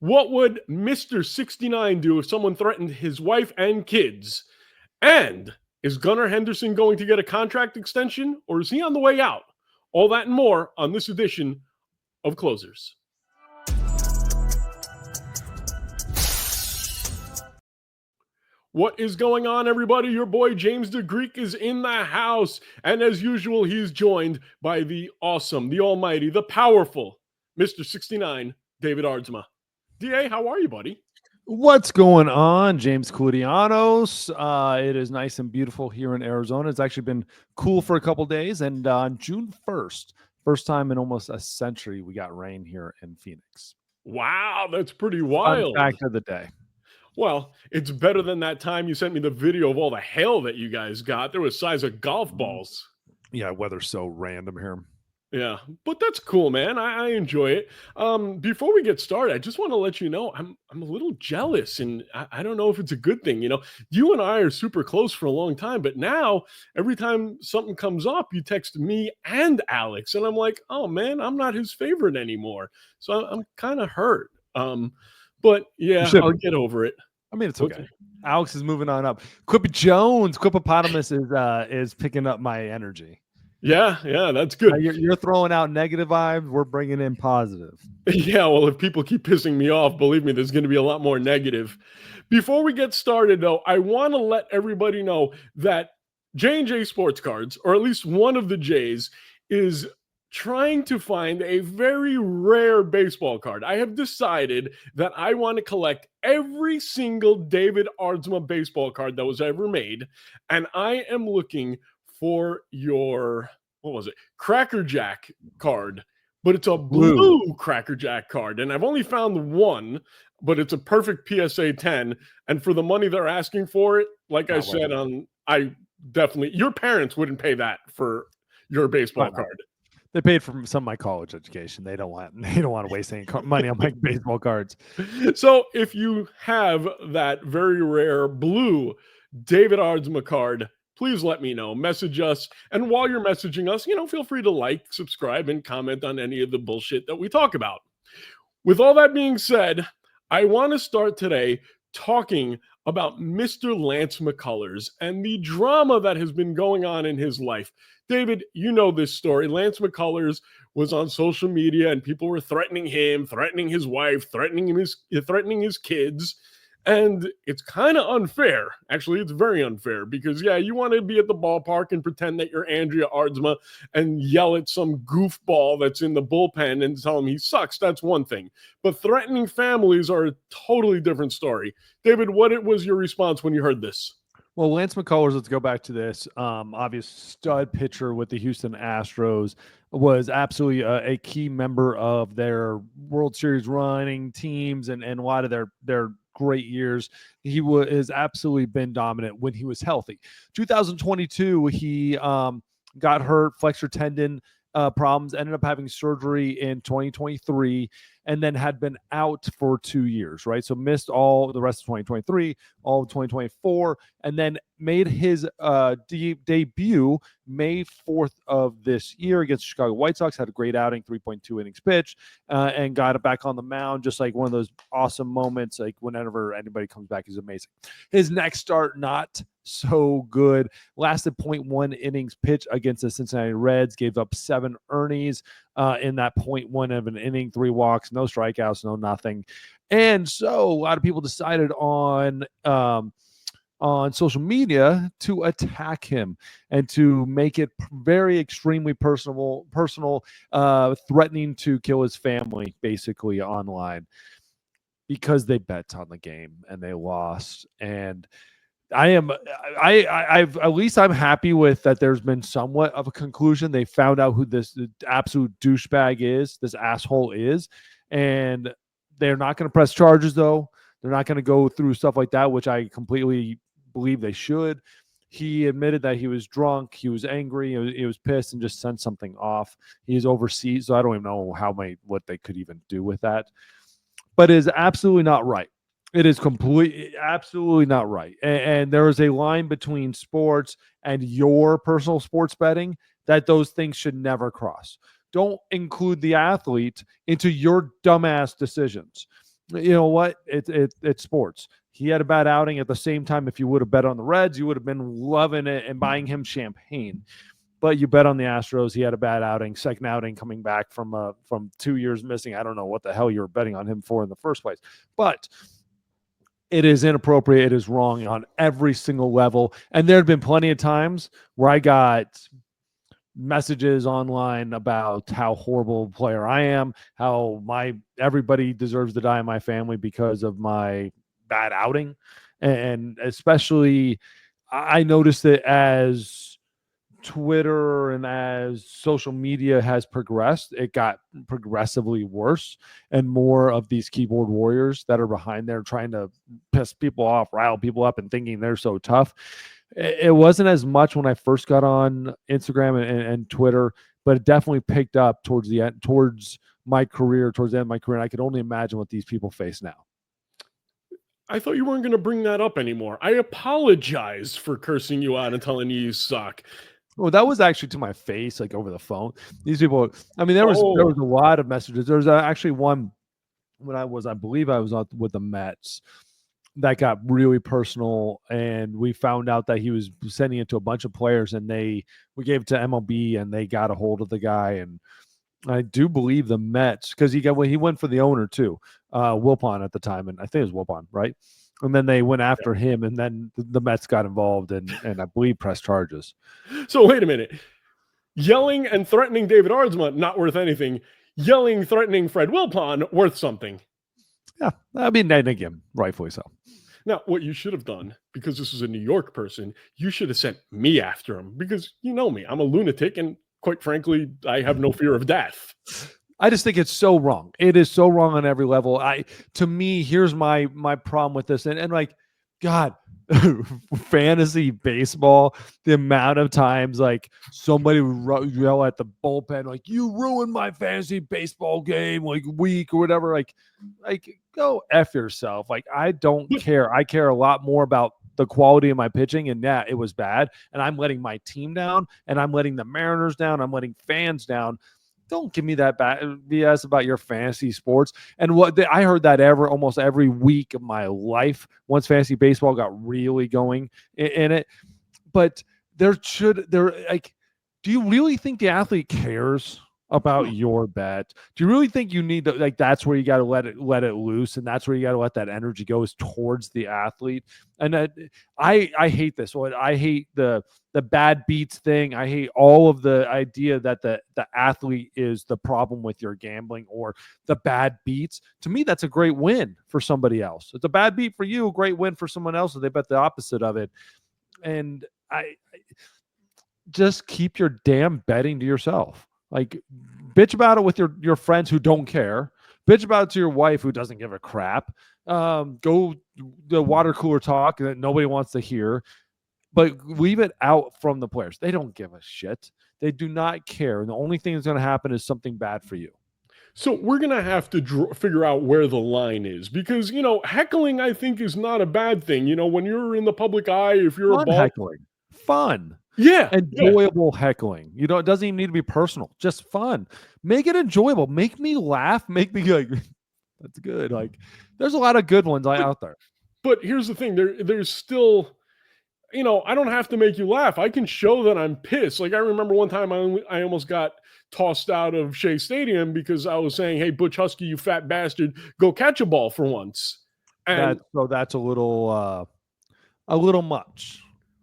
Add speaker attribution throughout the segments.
Speaker 1: What would Mr. 69 do if someone threatened his wife and kids? And is Gunnar Henderson going to get a contract extension or is he on the way out? All that and more on this edition of Closers. What is going on, everybody? Your boy James the Greek is in the house. And as usual, he's joined by the awesome, the almighty, the powerful Mr. 69, David Ardsma. DA, how are you, buddy?
Speaker 2: What's going on, James Coudianos? It is nice and beautiful here in Arizona. It's actually been cool for a couple days. And on June 1st, first time in almost a century, we got rain here in Phoenix.
Speaker 1: Wow, that's pretty wild.
Speaker 2: Fun fact of the day.
Speaker 1: Well, it's better than that time you sent me the video of all the hail that you guys got. There was size of golf balls.
Speaker 2: Yeah, weather's so random here.
Speaker 1: Yeah, but that's cool, man. I enjoy it. Before we get started, I just want to let you know I'm a little jealous, and I don't know if it's a good thing. You know, you and I are super close for a long time, but now every time something comes up, you text me and Alex, and I'm like, oh man, I'm not his favorite anymore. So I'm kind of hurt. But yeah, I'll get over it.
Speaker 2: I mean, it's okay. Alex is moving on up. Quipopotamus is picking up my energy.
Speaker 1: Yeah, that's good.
Speaker 2: You're throwing out negative vibes. We're bringing in positive.
Speaker 1: Yeah, well, if people keep pissing me off, believe me, there's going to be a lot more negative. Before we get started, though, I want to let everybody know that J&J Sports Cards, or at least one of the J's, is trying to find a very rare baseball card. I have decided that I want to collect every single David Ardsma baseball card that was ever made, and I am looking for your, what was it, Cracker Jack card, but it's a blue Cracker Jack card, and I've only found one, but it's a perfect PSA 10, and for the money they're asking for it, like I said, I definitely, your parents wouldn't pay that for your baseball card.
Speaker 2: They paid for some of my college education. They don't want to waste any money on my baseball cards.
Speaker 1: So if you have that very rare blue David Ardsma card, please let me know. Message us. And while you're messaging us, feel free to like, subscribe, and comment on any of the bullshit that we talk about. With all that being said, I want to start today talking about Mr. Lance McCullers and the drama that has been going on in his life. David, you know this story. Lance McCullers was on social media and people were threatening him, threatening his wife, threatening his kids. And it's kind of unfair. Actually, it's very unfair because, yeah, you want to be at the ballpark and pretend that you're Andrea Ardsma and yell at some goofball that's in the bullpen and tell him he sucks. That's one thing. But threatening families are a totally different story. David, what was your response when you heard this?
Speaker 2: Well, Lance McCullers, let's go back to this. Obvious stud pitcher with the Houston Astros, was absolutely a key member of their World Series running teams and a lot of their great years. He has absolutely been dominant when he was healthy. 2022, he got hurt, flexor tendon problems, ended up having surgery in 2023, and then had been out for 2 years, right? So missed all the rest of 2023, all of 2024, and then made his debut May 4th of this year against the Chicago White Sox. Had a great outing, 3.2 innings pitched, and got it back on the mound, just like one of those awesome moments. Like whenever anybody comes back, he's amazing. His next start, not so good. Lasted 0.1 innings pitch against the Cincinnati Reds. Gave up 7 earnings in that 0.1 of an inning, 3 walks, no strikeouts, no nothing. And so a lot of people decided on social media to attack him and to make it very extremely personal, threatening to kill his family basically online because they bet on the game and they lost. And at least I'm happy with that. There's been somewhat of a conclusion. They found out who this absolute douchebag is, this asshole is, and they're not going to press charges though. They're not going to go through stuff like that, which I completely believe they should. He admitted that he was drunk, he was angry, he was pissed, and just sent something off. He's overseas, so I don't even know what they could even do with that. But it is absolutely not right. It is absolutely not right. And there is a line between sports and your personal sports betting that those things should never cross. Don't include the athlete into your dumbass decisions. You know what? It's sports. He had a bad outing. At the same time, if you would have bet on the Reds, you would have been loving it and buying him champagne. But you bet on the Astros. He had a bad outing, second outing coming back from 2 years missing. I don't know what the hell you were betting on him for in the first place. But it is inappropriate. It is wrong on every single level. And there had been plenty of times where I got messages online about how horrible a player I am, how everybody deserves to die in my family because of my bad outing. And especially I noticed it as Twitter and as social media has progressed, it got progressively worse, and more of these keyboard warriors that are behind there trying to piss people off, rile people up, and thinking they're so tough. It wasn't as much when I first got on Instagram and Twitter, but it definitely picked up towards the end, towards my career, towards the end of my career. And I could only imagine what these people face now.
Speaker 1: I thought you weren't going to bring that up anymore. I apologize for cursing you out and telling you suck.
Speaker 2: Well, that was actually to my face, like over the phone. These people, I mean, there was a lot of messages. There was actually one when I believe I was out with the Mets that got really personal, and we found out that he was sending it to a bunch of players, and we gave it to MLB, and they got a hold of the guy, and I do believe the Mets, because he went for the owner too, Wilpon at the time, and I think it was Wilpon, right? And then they went after him, and then the Mets got involved and I believe pressed charges.
Speaker 1: So wait a minute. Yelling and threatening David Ardsma, not worth anything. Yelling, threatening Fred Wilpon, worth something.
Speaker 2: Yeah, I mean, again, rightfully so.
Speaker 1: Now, what you should have done, because this is a New York person, you should have sent me after him, because you know me. I'm a lunatic, and quite frankly, I have no fear of death.
Speaker 2: I just think it's so wrong. It is so wrong on every level. To me, here's my problem with this. And like, God, fantasy baseball, the amount of times like somebody would yell at the bullpen, like, you ruined my fantasy baseball game, like week or whatever. Like go F yourself. Like, I don't care. I care a lot more about the quality of my pitching, and yeah, it was bad. And I'm letting my team down, and I'm letting the Mariners down. I'm letting fans down. Don't give me that BS about your fantasy sports. And I heard that almost every week of my life once fantasy baseball got really going in it. But do you really think the athlete cares about your bet? Do you really think you need to, that's where you got to let it loose, and that's where you got to let that energy go, is towards the athlete? And I hate this one. I hate the bad beats thing. I hate all of the idea that the athlete is the problem with your gambling, or the bad beats. To me, that's a great win for somebody else. It's a bad beat for you, a great win for someone else if they bet the opposite of it. And I just keep your damn betting to yourself. Like, bitch about it with your friends who don't care. Bitch about it to your wife who doesn't give a crap. Go the water cooler talk that nobody wants to hear. But leave it out from the players. They don't give a shit. They do not care. And the only thing that's going to happen is something bad for you.
Speaker 1: So we're going to have to figure out where the line is, because, heckling, I think, is not a bad thing. When you're in the public eye, if you're
Speaker 2: Fun heckling. Fun.
Speaker 1: Yeah.
Speaker 2: Enjoyable heckling. It doesn't even need to be personal. Just fun. Make it enjoyable. Make me laugh. Make me like, that's good. Like, there's a lot of good ones out there.
Speaker 1: But here's the thing. There's still, I don't have to make you laugh. I can show that I'm pissed. Like, I remember one time I almost got tossed out of Shea Stadium because I was saying, hey, Butch Husky, you fat bastard, go catch a ball for once. And
Speaker 2: that's a little much.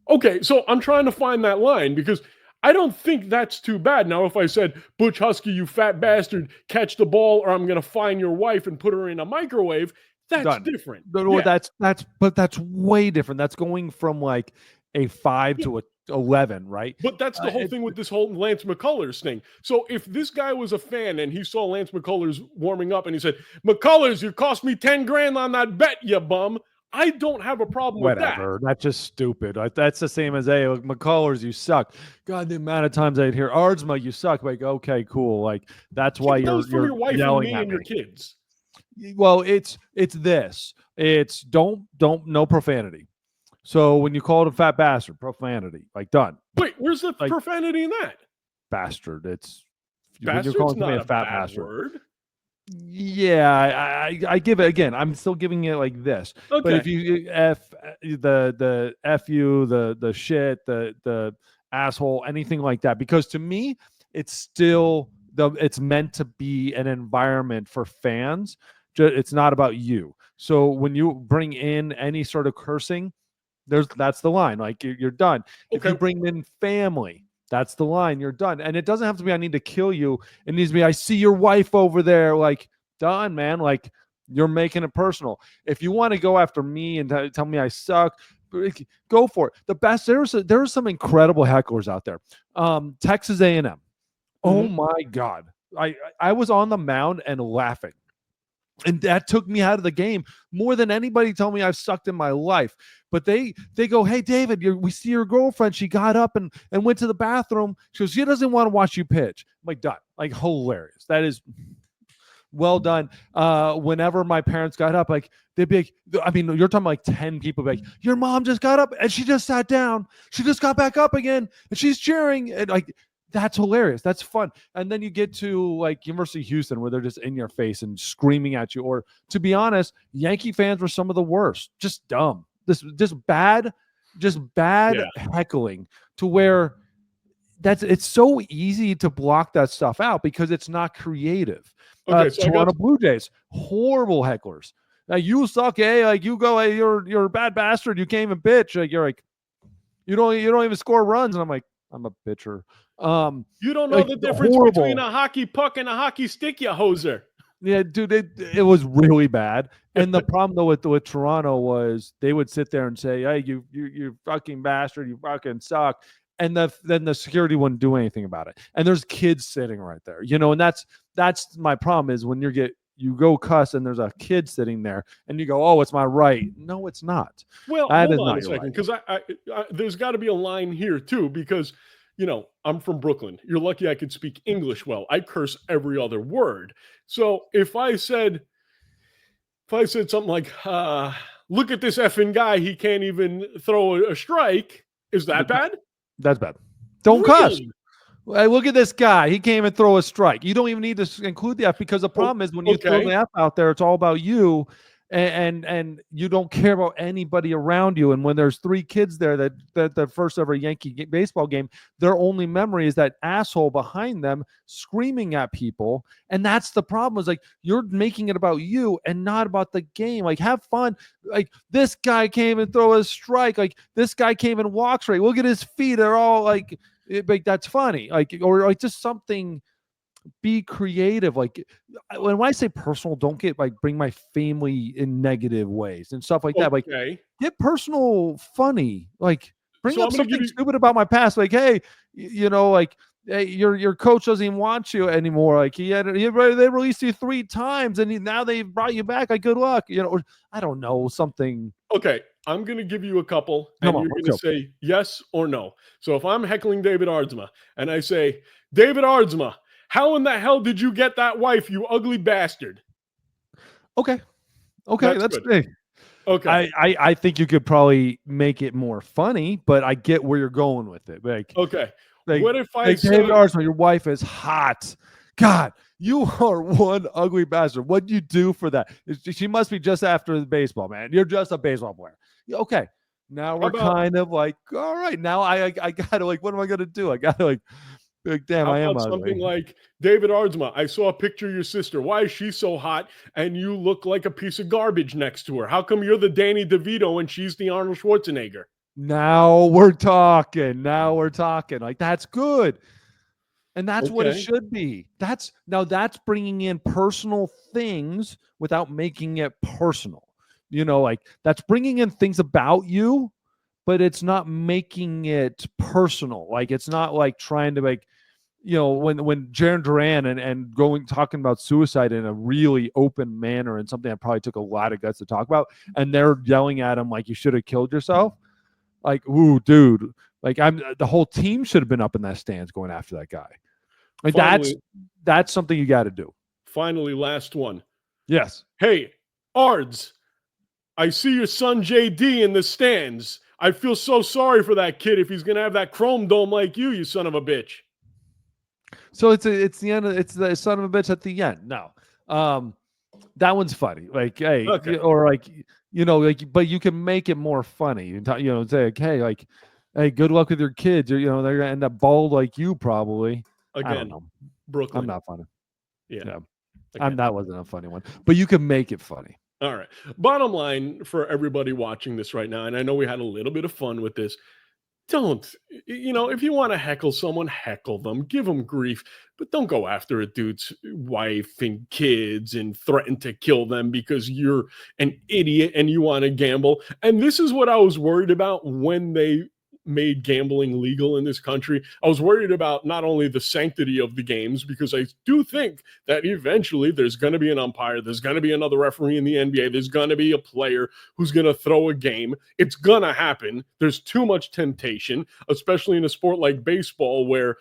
Speaker 1: Okay, so I'm trying to find that line, because I don't think that's too bad. Now, if I said, Butch Husky, you fat bastard, catch the ball, or I'm going to find your wife and put her in a microwave, that's different.
Speaker 2: No, yeah. That's way different. That's going from like a 5 to a 11, right?
Speaker 1: But that's the whole thing with this whole Lance McCullers thing. So if this guy was a fan and he saw Lance McCullers warming up and he said, McCullers, you cost me 10 grand on that bet, you bum, I don't have a problem with that.
Speaker 2: That's just stupid. That's the same as, hey, McCullers, you suck. God, the amount of times I'd hear Ardsma, you suck. Like, okay, cool. Like, that's why you're
Speaker 1: your wife
Speaker 2: yelling
Speaker 1: and me
Speaker 2: at
Speaker 1: and your kids.
Speaker 2: Well, it's this. It's don't no profanity. So when you call it a fat bastard, profanity, like, done.
Speaker 1: Wait, where's the profanity in that?
Speaker 2: Bastard. It's
Speaker 1: bastard's
Speaker 2: when you're calling
Speaker 1: not
Speaker 2: me a fat
Speaker 1: bad
Speaker 2: bastard.
Speaker 1: Word.
Speaker 2: Yeah, I give it again. I'm still giving it like this. But
Speaker 1: Okay.
Speaker 2: if you the f you, the shit, the asshole, anything like that, because to me, it's still it's meant to be an environment for fans. It's not about you. So when you bring in any sort of cursing, that's the line. Like you're done. If you
Speaker 1: Okay.
Speaker 2: bring in family, that's the line. You're done. And it doesn't have to be I need to kill you. It needs to be I see your wife over there. Like done, man. Like you're making it personal. If you want to go after me and tell me I suck, go for it. The best there are some incredible hecklers out there. Texas A&M. Oh
Speaker 1: Mhm.
Speaker 2: my God. I was on the mound and laughing. And that took me out of the game more than anybody told me I've sucked in my life. But they go, hey David, we see your girlfriend. She got up and went to the bathroom. She goes, she doesn't want to watch you pitch. I'm like, done. Like hilarious. That is well done. Whenever my parents got up, like they'd be like, I mean, you're talking like 10 people like, your mom just got up and she just sat down. She just got back up again and she's cheering. And like that's hilarious. That's fun. And then you get to like University of Houston where they're just in your face and screaming at you. Or to be honest, Yankee fans were some of the worst. Just dumb. This just bad
Speaker 1: Yeah.
Speaker 2: heckling to where it's so easy to block that stuff out because it's not creative.
Speaker 1: Okay. So I got
Speaker 2: Toronto Blue Jays, horrible hecklers. Like you suck, Like you go, hey, you're a bad bastard. You can't even pitch. Like you're like, you don't even score runs. And I'm like, I'm a pitcher.
Speaker 1: you don't know
Speaker 2: Like
Speaker 1: the difference between
Speaker 2: horrible.
Speaker 1: a hockey puck and a hockey stick, you hoser.
Speaker 2: Yeah, dude, it was really bad. And the problem though with Toronto was they would sit there and say, "Hey, you fucking bastard, you fucking suck," and then the security wouldn't do anything about it. And there's kids sitting right there, and that's my problem is when you go cuss and there's a kid sitting there and you go, "Oh, it's my right." No, it's not.
Speaker 1: Well,
Speaker 2: That
Speaker 1: hold
Speaker 2: is
Speaker 1: on
Speaker 2: not
Speaker 1: a
Speaker 2: your
Speaker 1: second,
Speaker 2: right.
Speaker 1: because there's got to be a line here too, because I'm from Brooklyn. You're lucky I could speak English well. I curse every other word. So if I said something like, "Look at this effing guy, he can't even throw a strike," is that bad?
Speaker 2: That's bad. Don't cuss.
Speaker 1: Really?
Speaker 2: Hey, look at this guy. He can't even throw a strike. You don't even need to include the F because the
Speaker 1: Oh,
Speaker 2: problem is when you throw
Speaker 1: okay.
Speaker 2: the F out there, it's all about you, and you don't care about anybody around you. And when there's three kids there that the first ever Yankee baseball game, their only memory is that asshole behind them screaming at people, and that's the problem. Is like you're making it about you and not about the game. Like have fun. Like this guy can't even throw a strike. Like this guy can't even walk straight. Look at his feet. They're all like that's funny, like or like just something. Be creative. Like when I say personal, don't get like bring my family in negative ways and stuff like that. Like
Speaker 1: Okay.
Speaker 2: get personal, funny. Like bring
Speaker 1: So
Speaker 2: up
Speaker 1: I'm going to give
Speaker 2: something
Speaker 1: you
Speaker 2: stupid about my past. Like hey, like hey, your coach doesn't even want you anymore. Like they released you 3 times and now they brought you back. Like good luck. Or I don't know something.
Speaker 1: Okay, I'm going to give you a couple,
Speaker 2: Come
Speaker 1: and
Speaker 2: on,
Speaker 1: you're
Speaker 2: let's
Speaker 1: going to
Speaker 2: go.
Speaker 1: say yes or no. So if I'm heckling David Ardsma and I say, David Ardsma, how in the hell did you get that wife, you ugly bastard?
Speaker 2: Okay, okay,
Speaker 1: That's
Speaker 2: that's
Speaker 1: good.
Speaker 2: great.
Speaker 1: Okay.
Speaker 2: I think you could probably make it more funny, but I get where you're going with it.
Speaker 1: Okay.
Speaker 2: Like,
Speaker 1: What if I
Speaker 2: like David
Speaker 1: say,
Speaker 2: Arsenal, your wife is hot. God, you are one ugly bastard. What'd you do for that? She must be just after the baseball, man. You're just a baseball player. Yeah, okay. Now
Speaker 1: how
Speaker 2: we're
Speaker 1: about
Speaker 2: kind of like, all right. Now I gotta like, what am I gonna do? I gotta like damn,
Speaker 1: how
Speaker 2: I am
Speaker 1: about something
Speaker 2: ugly.
Speaker 1: like, David Ardsma, I saw a picture of your sister. Why is she so hot and you look like a piece of garbage next to her? How come you're the Danny DeVito and she's the Arnold Schwarzenegger?
Speaker 2: Now we're talking. Now we're talking. Like that's good. And that's what it
Speaker 1: Okay.
Speaker 2: should be. That's bringing in personal things without making it personal. Like that's bringing in things about you, but it's not making it personal. Like it's not like trying to like, when Jaron Duran and going talking about suicide in a really open manner and something that probably took a lot of guts to talk about, and they're yelling at him like you should have killed yourself. Like, ooh, dude, like the whole team should have been up in that stands going after that guy. Like
Speaker 1: Finally,
Speaker 2: that's something you got to do.
Speaker 1: finally, last one.
Speaker 2: Yes.
Speaker 1: Hey, Ards, I see your son JD in the stands. I feel so sorry for that kid if he's going to have that chrome dome like you son of a bitch.
Speaker 2: So it's the end. It's the son of a bitch at the end. No, That one's funny. Like, hey,
Speaker 1: Okay.
Speaker 2: or like, like, but you can make it more funny. Say, like, hey, good luck with your kids. Or, they're gonna end up bald like you probably. I don't
Speaker 1: Again,
Speaker 2: know.
Speaker 1: Brooklyn.
Speaker 2: I'm not funny.
Speaker 1: Yeah.
Speaker 2: Yeah,
Speaker 1: Again.
Speaker 2: that wasn't a funny one, but you can make it funny.
Speaker 1: All right. Bottom line for everybody watching this right now, and I know we had a little bit of fun with this. Don't, if you want to heckle someone, heckle them, give them grief, but don't go after a dude's wife and kids and threaten to kill them because you're an idiot and you want to gamble. And this is what I was worried about when they made gambling legal in this country. I was worried about not only the sanctity of the games, because I do think that eventually there's going to be an umpire, there's going to be another referee in the NBA, there's going to be a player who's going to throw a game. It's going to happen. There's too much temptation, especially in a sport like baseball where,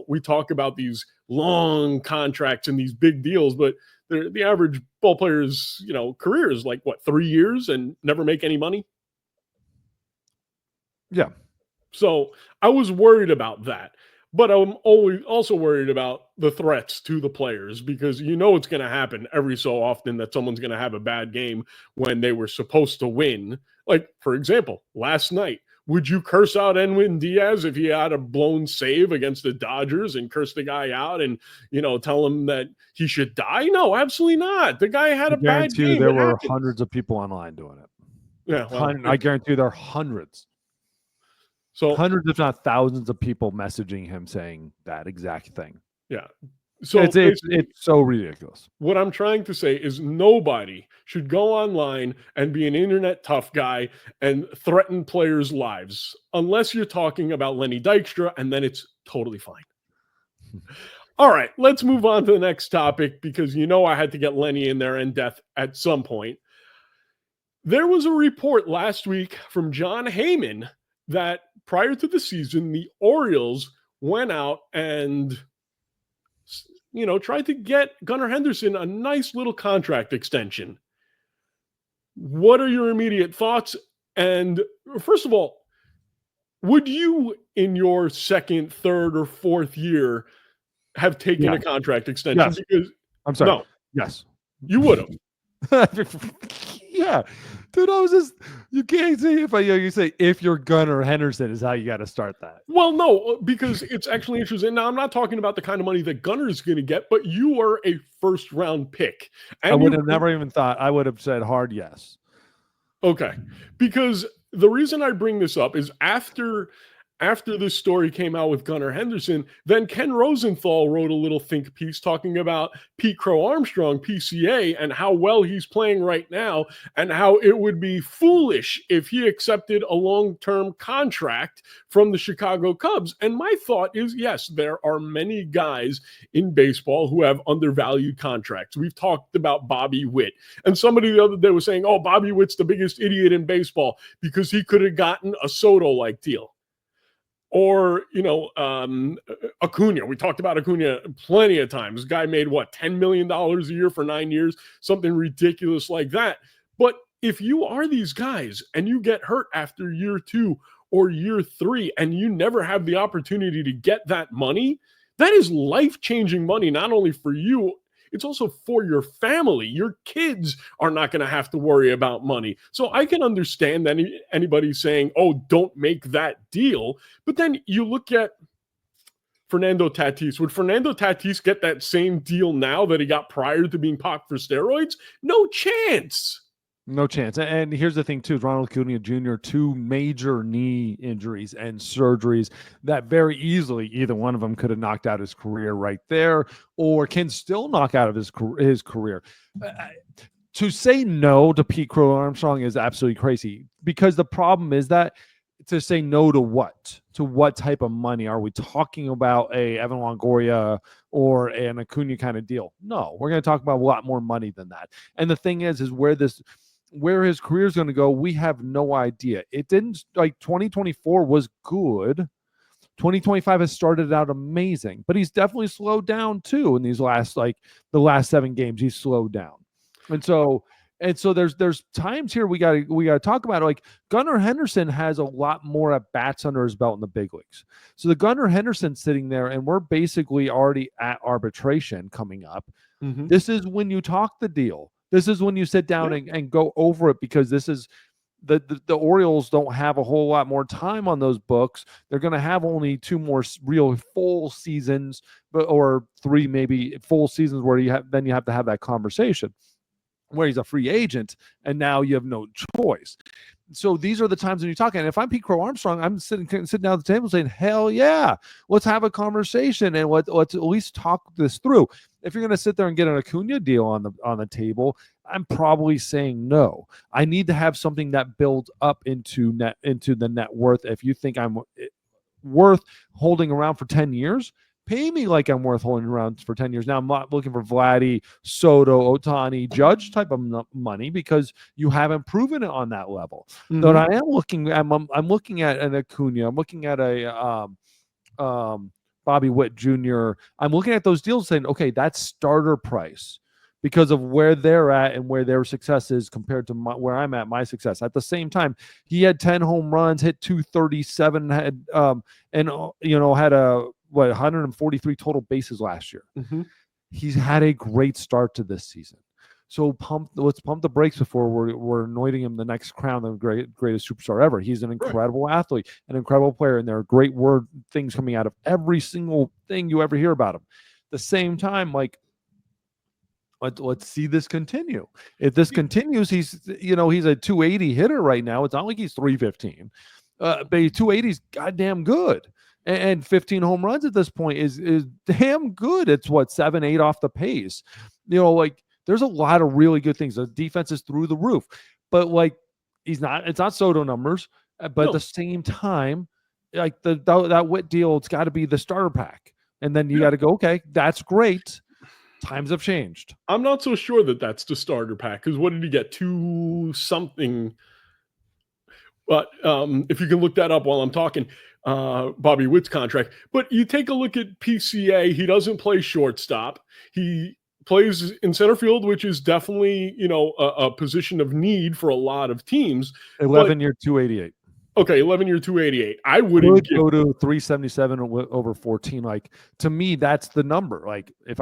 Speaker 1: we talk about these long contracts and these big deals, but the average ball player's, career is like, 3 years and never make any money?
Speaker 2: Yeah.
Speaker 1: So I was worried about that. But I'm always also worried about the threats to the players, because it's going to happen every so often that someone's going to have a bad game when they were supposed to win. Like, for example, last night, would you curse out Edwin Diaz if he had a blown save against the Dodgers and curse the guy out and, tell him that he should die? No, absolutely not. The guy had a bad game.
Speaker 2: There were hundreds of people online doing it.
Speaker 1: Yeah, well,
Speaker 2: I guarantee you there are hundreds.
Speaker 1: So
Speaker 2: hundreds, if not thousands, of people messaging him saying that exact thing.
Speaker 1: Yeah. So
Speaker 2: it's so ridiculous.
Speaker 1: What I'm trying to say is nobody should go online and be an internet tough guy and threaten players' lives, unless you're talking about Lenny Dykstra, and then it's totally fine. All right, let's move on to the next topic, because I had to get Lenny in there and Death at some point. There was a report last week from John Heyman that prior to the season, the Orioles went out and tried to get Gunnar Henderson a nice little contract extension. What are your immediate thoughts? And first of all, would you, in your second, third, or fourth year, have taken a contract extension?
Speaker 2: Yes.
Speaker 1: Because
Speaker 2: I'm sorry.
Speaker 1: No.
Speaker 2: Yes.
Speaker 1: You would have.
Speaker 2: Yeah. Dude, you can't say you say if you're Gunnar Henderson is how you got to start that.
Speaker 1: Well, no, because it's actually interesting. Now, I'm not talking about the kind of money that Gunnar is going to get, but you are a first round pick. And
Speaker 2: I would have never even thought. I would have said hard yes.
Speaker 1: Okay. Because the reason I bring this up is after this story came out with Gunnar Henderson, then Ken Rosenthal wrote a little think piece talking about Pete Crow-Armstrong, PCA, and how well he's playing right now, and how it would be foolish if he accepted a long-term contract from the Chicago Cubs. And my thought is, yes, there are many guys in baseball who have undervalued contracts. We've talked about Bobby Witt, and somebody the other day was saying, oh, Bobby Witt's the biggest idiot in baseball because he could have gotten a Soto-like deal. Or, Acuna. We talked about Acuna plenty of times. This guy made, $10 million a year for 9 years? Something ridiculous like that. But if you are these guys and you get hurt after year 2 or year 3 and you never have the opportunity to get that money, that is life-changing money, not only for you, it's also for your family. Your kids are not going to have to worry about money. So I can understand that anybody saying, oh, don't make that deal. But then you look at Fernando Tatis. Would Fernando Tatis get that same deal now that he got prior to being popped for steroids? No chance.
Speaker 2: No chance. And here's the thing, too. Ronald Acuna Jr., 2 major knee injuries and surgeries that very easily, either one of them could have knocked out his career right there, or can still knock out of his career. To say no to Pete Crow-Armstrong is absolutely crazy, because the problem is that to say no to what? To what type of money? Are we talking about a Evan Longoria or an Acuna kind of deal? No, we're going to talk about a lot more money than that. And the thing is where his career is going to go, we have no idea. It didn't, 2024 was good. 2025 has started out amazing, but he's definitely slowed down too in these the last 7 games. He's slowed down. And so And so there's times here we gotta talk about it. Like Gunnar Henderson has a lot more at bats under his belt in the big leagues. So the Gunnar Henderson sitting there, and we're basically already at arbitration coming up.
Speaker 1: Mm-hmm.
Speaker 2: This is when you talk the deal. This is when you sit down and go over it, because this is the Orioles don't have a whole lot more time on those books. They're going to have only 2 more real full seasons, or 3 maybe full seasons where you have to have that conversation where he's a free agent and now you have no choice. So these are the times when you talk. And if I'm Pete Crow-Armstrong, I'm sitting down at the table saying, hell yeah, let's have a conversation and let's at least talk this through. If you're going to sit there and get an Acuna deal on the table, I'm probably saying no. I need to have something that builds up into the net worth. If you think I'm worth holding around for 10 years, pay me like I'm worth holding around for 10 years. Now, I'm not looking for Vladdy, Soto, Ohtani, Judge type of money, because you haven't proven it on that level.
Speaker 1: Mm-hmm.
Speaker 2: But I am looking. I'm looking at an Acuna. I'm looking at a Bobby Witt Jr. I'm looking at those deals saying, okay, that's starter price because of where they're at and where their success is compared to where I'm at, my success. At the same time, he had 10 home runs, hit 237, had had a 143 total bases last year.
Speaker 1: Mm-hmm.
Speaker 2: He's had a great start to this season. So let's pump the brakes before we're anointing him the next crown, the greatest superstar ever. He's an incredible athlete, an incredible player, and there are great things coming out of every single thing you ever hear about him. At the same time, like, let's see this continue. If this continues, he's a 280 hitter right now. It's not like he's 315, but 280 is goddamn good. And 15 home runs at this point is damn good. It's 7-8 off the pace. There's a lot of really good things. The defense is through the roof, but it's not Soto numbers. But at the same time, like that Witt deal, it's got to be the starter pack, and then you got to go, okay, that's great. Times have changed.
Speaker 1: I'm not so sure that that's the starter pack, because what did he get? 2 something? But if you can look that up while I'm talking, Bobby Witt's contract. But you take a look at PCA. He doesn't play shortstop. He plays in center field, which is definitely a position of need for a lot of teams.
Speaker 2: 11-year 288.
Speaker 1: Okay, 11-year 288. I wouldn't
Speaker 2: go to 377 over 14. Like, to me, that's the number. Like, if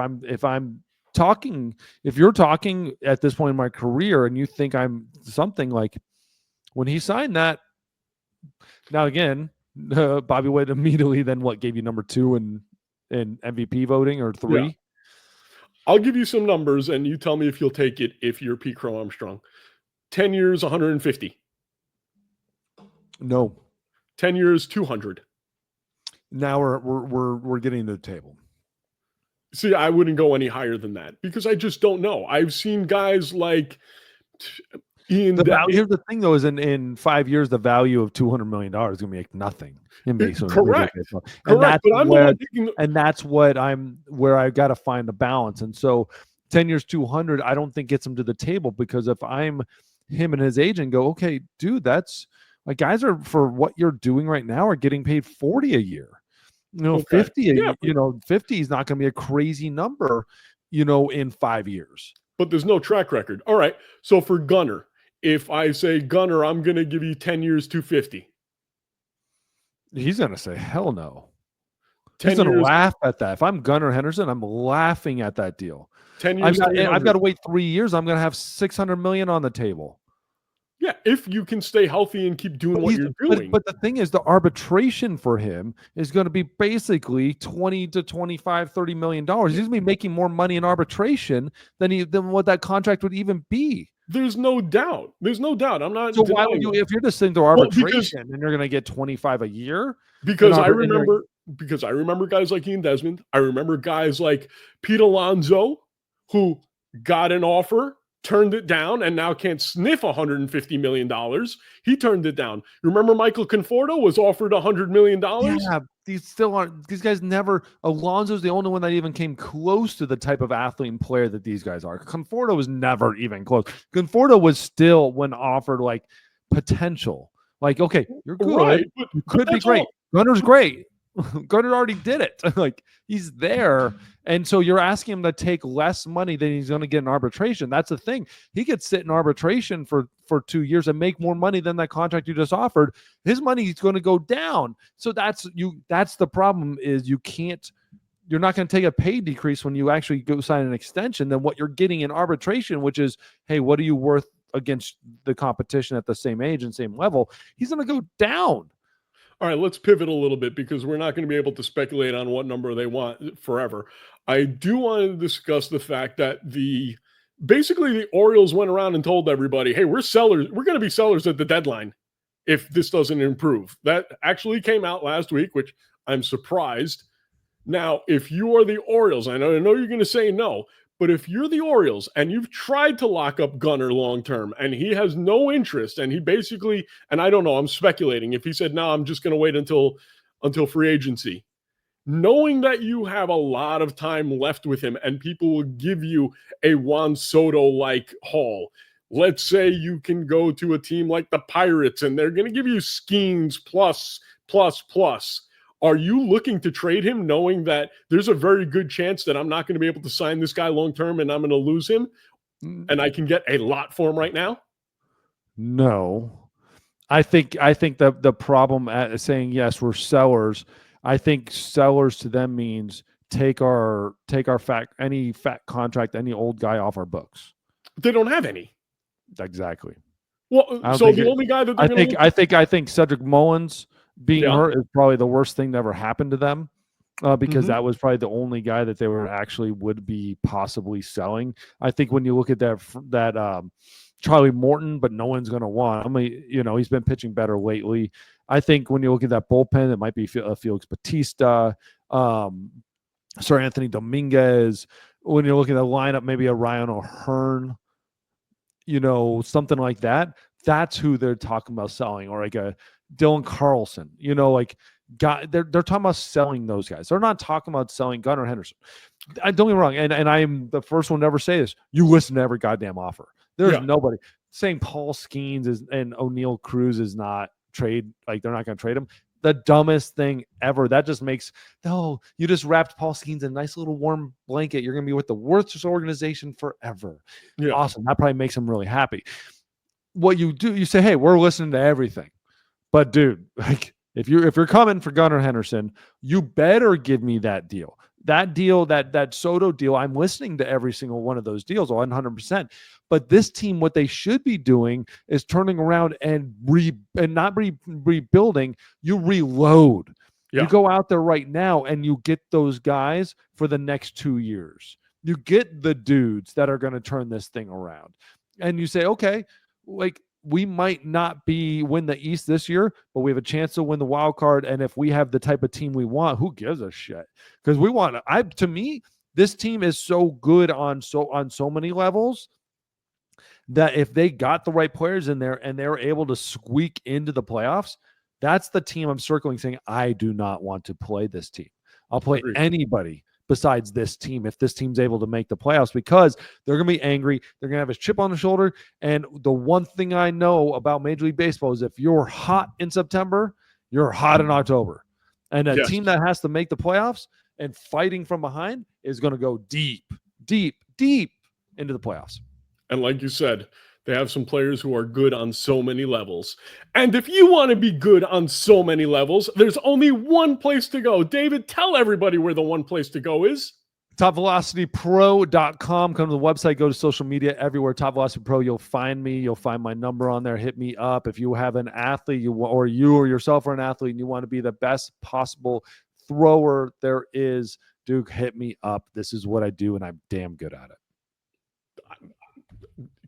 Speaker 2: you're talking at this point in my career and you think I'm something, like when he signed that, now again, Bobby Witt immediately then gave you number 2 in MVP voting, or 3?
Speaker 1: Yeah. I'll give you some numbers and you tell me if you'll take it if you're Pete Crow-Armstrong. 10 years, 150.
Speaker 2: No.
Speaker 1: 10 years, 200.
Speaker 2: Now we're getting to the table.
Speaker 1: See, I wouldn't go any higher than that because I just don't know. I've seen guys like
Speaker 2: here's the thing, though, is in 5 years, the value of $200 million is going to make nothing.
Speaker 1: Correct.
Speaker 2: And that's where I got to find the balance. And so 10 years, 200, I don't think gets him to the table, because if I'm him and his agent, go, okay, dude, that's like, guys are, for what you're doing right now, are getting paid 40 a year. 50, 50 is not going to be a crazy number, in 5 years.
Speaker 1: But there's no track record. All right. So for Gunnar, if I say, Gunnar, I'm going to give you 10 years, 250.
Speaker 2: He's going to say, hell no. He's going to laugh at that. If I'm Gunnar Henderson, I'm laughing at that deal.
Speaker 1: 10 years.
Speaker 2: I've got to wait 3 years. I'm going to have $600 million on the table.
Speaker 1: Yeah, if you can stay healthy and keep doing what you're doing.
Speaker 2: But the thing is, the arbitration for him is going to be basically 20 to 25, $30 million. He's going to be making more money in arbitration than what that contract would even be.
Speaker 1: There's no doubt. I'm not.
Speaker 2: So why would you, if you're just into arbitration and you're going to get 25 a year?
Speaker 1: Because I remember guys like Ian Desmond. I remember guys like Pete Alonso, who got an offer, turned it down, and now can't sniff $150 million. He turned it down. Remember Michael Conforto was offered $100 million?
Speaker 2: Yeah, these still aren't. These guys never. Alonso's the only one that even came close to the type of athlete and player that these guys are. Conforto was never even close. Conforto was still, when offered, potential. Okay, you're good.
Speaker 1: Right,
Speaker 2: you could be great. Gunnar's great. Gunnar already did it. Like, he's there. And so you're asking him to take less money than he's going to get in arbitration. That's the thing. He could sit in arbitration for 2 years and make more money than that contract you just offered. His money is going to go down. So that's the problem, is you're not going to take a pay decrease when you actually go sign an extension than what you're getting in arbitration, which is, hey, what are you worth against the competition at the same age and same level? He's going to go down.
Speaker 1: All right, let's pivot a little bit because we're not going to be able to speculate on what number they want forever. I do want to discuss the fact that basically the Orioles went around and told everybody, hey, we're sellers. We're going to be sellers at the deadline if this doesn't improve. That actually came out last week, which I'm surprised. Now, if you are the Orioles, I know you're going to say no, but if you're the Orioles and you've tried to lock up Gunnar long-term and he has no interest, and he basically, and I don't know, I'm speculating, if he said, no, I'm just going to wait until free agency, knowing that you have a lot of time left with him and people will give you a Juan Soto-like haul. Let's say you can go to a team like the Pirates and they're going to give you Skeens plus. Are you looking to trade him knowing that there's a very good chance that I'm not going to be able to sign this guy long-term and I'm going to lose him and I can get a lot for him right now?
Speaker 2: No. I think the problem at saying, yes, we're sellers, I think sellers to them means take our any fat contract, any old guy off our books.
Speaker 1: They don't have any.
Speaker 2: Exactly.
Speaker 1: Well, so the only guy that
Speaker 2: I think Cedric Mullins being hurt is probably the worst thing that ever happened to them, because that was probably the only guy that they would be possibly selling. I think when you look at that Charlie Morton, but no one's going to want. I mean, he's been pitching better lately. I think when you look at that bullpen, it might be Felix Bautista, Sir Anthony Dominguez. When you're looking at the lineup, maybe a Ryan O'Hearn, something like that. That's who they're talking about selling, or like a Dylan Carlson. They're talking about selling those guys. They're not talking about selling Gunnar Henderson. Don't get me wrong, and I'm the first one to ever say this. You listen to every goddamn offer. There's nobody saying Paul Skeens and O'Neal Cruz is not trade. Like, they're not going to trade him. The dumbest thing ever. That just makes, you just wrapped Paul Skeens in a nice little warm blanket. You're going to be with the worst organization forever. Yeah. Awesome. That probably makes him really happy. What you do, you say, hey, we're listening to everything. But dude, like, if you're coming for Gunnar Henderson, you better give me that deal. That deal, that Soto deal, I'm listening to every single one of those deals, 100%. But this team, what they should be doing is turning around and not rebuilding. You reload. Yeah. You go out there right now and you get those guys for the next 2 years. You get the dudes that are going to turn this thing around. And you say, okay, like, we might not win the East this year, but we have a chance to win the wild card. And if we have the type of team we want, who gives a shit? Because to me, this team is so good on so many levels that if they got the right players in there and they were able to squeak into the playoffs, that's the team I'm circling, saying, I do not want to play this team. I'll play anybody besides this team if this team's able to make the playoffs, because they're going to be angry. They're going to have a chip on the shoulder. And the one thing I know about Major League Baseball is if you're hot in September, you're hot in October. And a team that has to make the playoffs and fighting from behind is going to go deep into the playoffs.
Speaker 1: And like you said, they have some players who are good on so many levels. And if you want to be good on so many levels, there's only one place to go. David, tell everybody where the one place to go is.
Speaker 2: TopVelocityPro.com. Come to the website, go to social media, everywhere. Top Velocity Pro, you'll find me. You'll find my number on there. Hit me up. If you have an athlete, you or yourself are an athlete, and you want to be the best possible thrower there is, Duke, hit me up. This is what I do, and I'm damn good at it.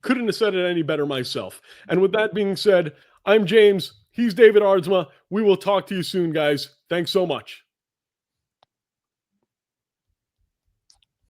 Speaker 1: Couldn't have said it any better myself. And with that being said, I'm James. He's David Aardsma. We will talk to you soon, guys. Thanks so much.